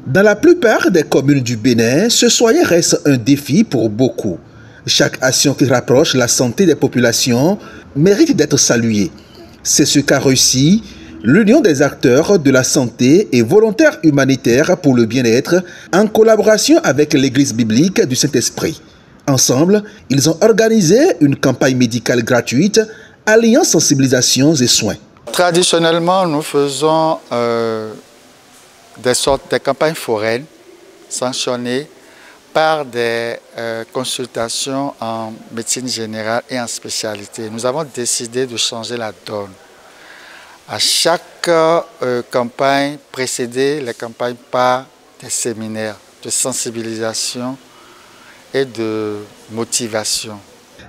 Dans la plupart des communes du Bénin, ce soyer reste un défi pour beaucoup. Chaque action qui rapproche la santé des populations mérite d'être saluée. C'est ce qu'a réussi l'Union des acteurs de la santé et volontaires humanitaires pour le bien-être en collaboration avec l'Église biblique du Saint-Esprit. Ensemble, ils ont organisé une campagne médicale gratuite alliant sensibilisation et soins. Traditionnellement, nous faisons des campagnes foraines sanctionnées par des consultations en médecine générale et en spécialité. Nous avons décidé de changer la donne. À chaque campagne, précéder les campagnes par des séminaires de sensibilisation et de motivation.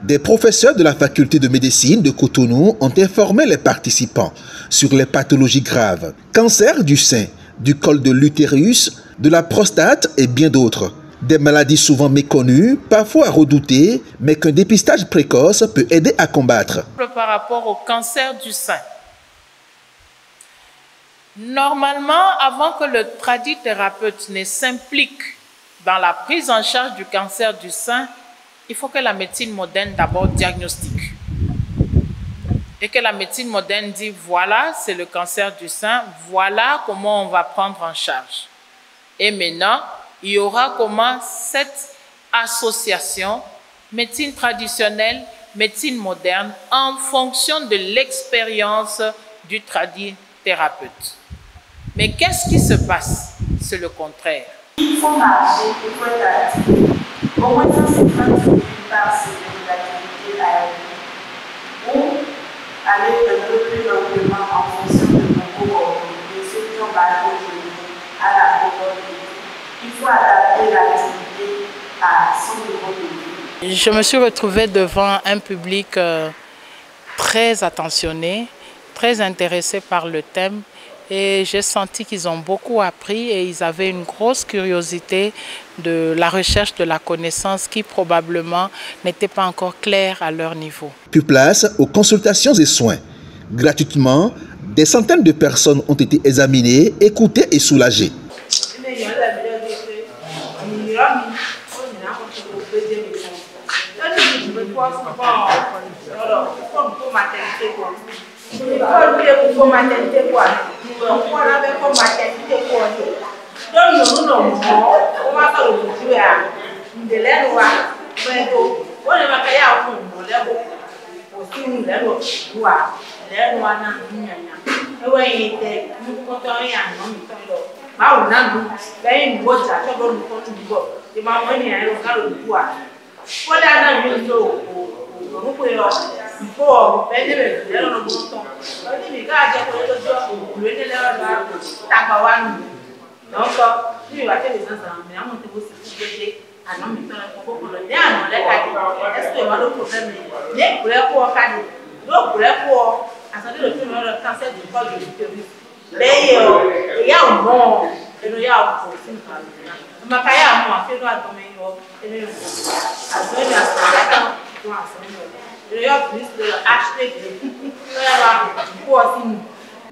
Des professeurs de la faculté de médecine de Cotonou ont informé les participants sur les pathologies graves, cancer du sein, du col de l'utérus, de la prostate et bien d'autres. Des maladies souvent méconnues, parfois redoutées, mais qu'un dépistage précoce peut aider à combattre. Par rapport au cancer du sein, normalement, avant que le tradithérapeute ne s'implique dans la prise en charge du cancer du sein, il faut que la médecine moderne d'abord diagnostique. Et que la médecine moderne dit, voilà, c'est le cancer du sein, voilà comment on va prendre en charge. Et maintenant, il y aura comment cette association, médecine traditionnelle, médecine moderne, en fonction de l'expérience du tradithérapeute. Mais qu'est-ce qui se passe? C'est le contraire. Il faut marcher, il faut être actif. Au moins 150 minutes par semaine d'activité aérienne. Ou aller un peu plus longuement en fonction de nos comorbidité, ceux qui ont mal à la comorbidité. Il faut adapter l'activité à son niveau de vie. Je me suis retrouvée devant un public très attentionné, très intéressé par le thème. Et j'ai senti qu'ils ont beaucoup appris et ils avaient une grosse curiosité de la recherche de la connaissance qui probablement n'était pas encore claire à leur niveau. Puis place aux consultations et soins. Gratuitement, des centaines de personnes ont été examinées, écoutées et soulagées.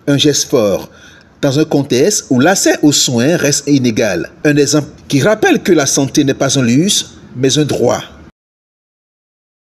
Un geste fort dans un contexte où l'accès aux soins reste inégal. Un exemple qui rappelle que la santé n'est pas un luxe, mais un droit.